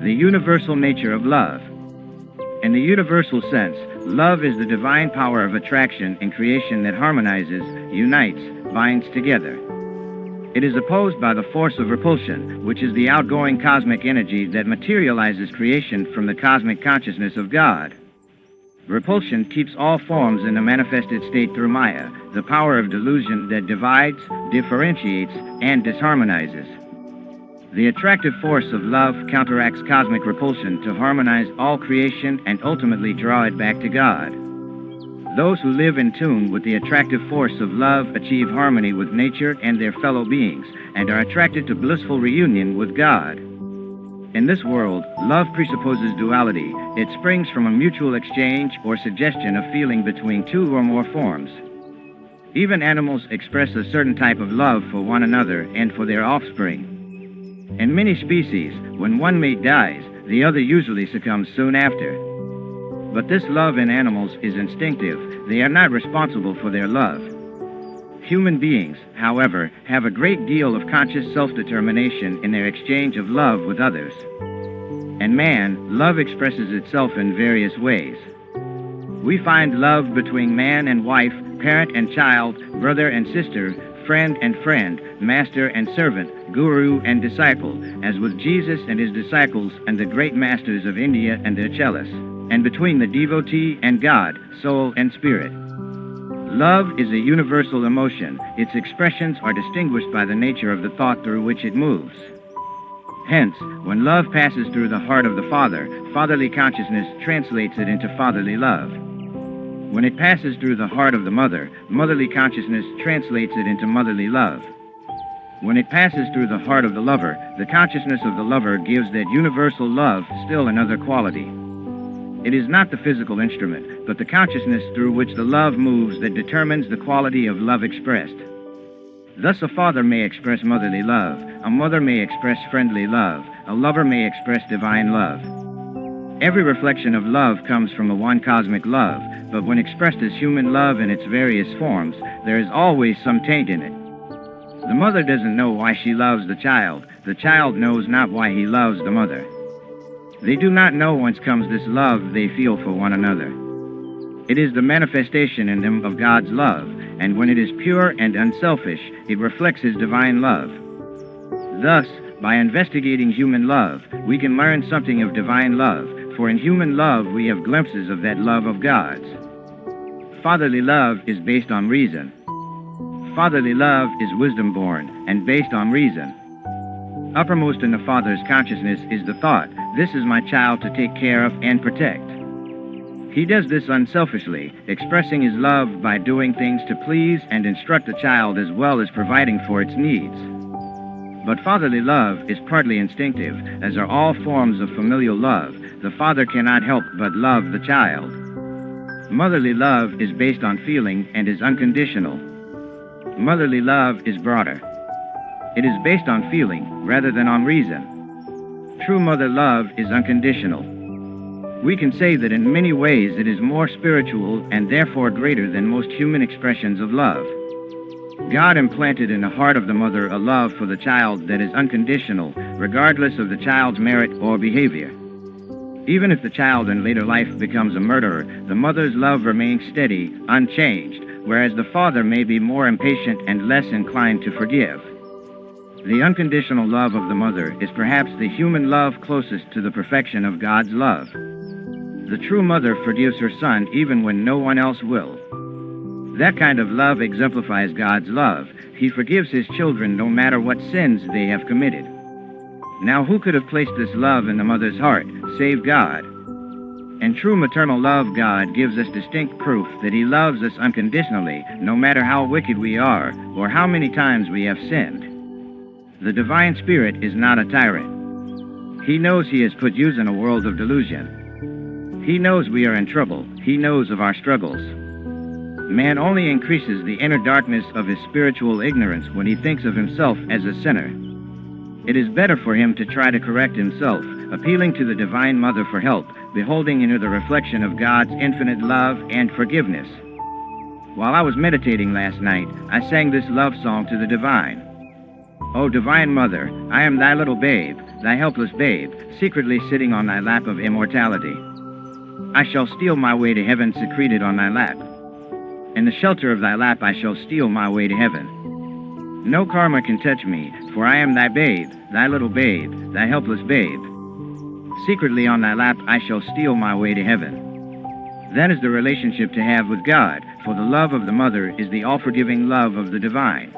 The universal nature of love. In the universal sense, love is the divine power of attraction in creation that harmonizes, unites, binds together. It is opposed by the force of repulsion, which is the outgoing cosmic energy that materializes creation from the cosmic consciousness of God. Repulsion keeps all forms in a manifested state through Maya, the power of delusion that divides, differentiates, and disharmonizes. The attractive force of love counteracts cosmic repulsion to harmonize all creation and ultimately draw it back to God. Those who live in tune with the attractive force of love achieve harmony with nature and their fellow beings, and are attracted to blissful reunion with God. In this world, love presupposes duality. It springs from a mutual exchange or suggestion of feeling between two or more forms. Even animals express a certain type of love for one another and for their offspring. In many species, when one mate dies, the other usually succumbs soon after. But this love in animals is instinctive. They are not responsible for their love. Human beings, however, have a great deal of conscious self-determination in their exchange of love with others. In man, love expresses itself in various ways. We find love between man and wife, parent and child, brother and sister, friend and friend, master and servant, guru and disciple, as with Jesus and his disciples and the great masters of India and their cellists, and between the devotee and God, soul and spirit. Love is a universal emotion. Its expressions are distinguished by the nature of the thought through which it moves. Hence, when love passes through the heart of the Father, fatherly consciousness translates it into fatherly love. When it passes through the heart of the mother, motherly consciousness translates it into motherly love. When it passes through the heart of the lover, the consciousness of the lover gives that universal love still another quality. It is not the physical instrument, but the consciousness through which the love moves that determines the quality of love expressed. Thus a father may express motherly love, a mother may express friendly love, a lover may express divine love. Every reflection of love comes from the one cosmic love, but when expressed as human love in its various forms, there is always some taint in it. The mother doesn't know why she loves the child knows not why he loves the mother. They do not know whence comes this love they feel for one another. It is the manifestation in them of God's love, and when it is pure and unselfish, it reflects his divine love. Thus, by investigating human love, we can learn something of divine love, for in human love we have glimpses of that love of God's. Fatherly love is based on reason. Fatherly love is wisdom-born and based on reason. Uppermost in the Father's consciousness is the thought, "This is my child to take care of and protect." He does this unselfishly, expressing his love by doing things to please and instruct the child as well as providing for its needs. But fatherly love is partly instinctive, as are all forms of familial love. The father cannot help but love the child. Motherly love is based on feeling and is unconditional. Motherly love is broader. It is based on feeling rather than on reason. True mother love is unconditional. We can say that in many ways it is more spiritual and therefore greater than most human expressions of love. God implanted in the heart of the mother a love for the child that is unconditional, regardless of the child's merit or behavior. Even if the child in later life becomes a murderer, the mother's love remains steady, unchanged, whereas the father may be more impatient and less inclined to forgive. The unconditional love of the mother is perhaps the human love closest to the perfection of God's love. The true mother forgives her son even when no one else will. That kind of love exemplifies God's love. He forgives his children no matter what sins they have committed. Now who could have placed this love in the mother's heart, save God? In true maternal love, God gives us distinct proof that he loves us unconditionally, no matter how wicked we are, or how many times we have sinned. The divine spirit is not a tyrant. He knows he has put you in a world of delusion. He knows we are in trouble. He knows of our struggles. Man only increases the inner darkness of his spiritual ignorance when he thinks of himself as a sinner. It is better for him to try to correct himself, appealing to the Divine Mother for help, beholding into the reflection of God's infinite love and forgiveness. While I was meditating last night, I sang this love song to the Divine. "O Divine Mother, I am thy little babe. thy helpless babe, secretly sitting on thy lap of immortality. I shall steal my way to heaven secreted on thy lap. In the shelter of thy lap I shall steal my way to heaven. No karma can touch me, for I am thy babe, thy little babe, thy helpless babe. Secretly on thy lap I shall steal my way to heaven. That is the relationship to have with God, for the love of the mother is the all-forgiving love of the divine.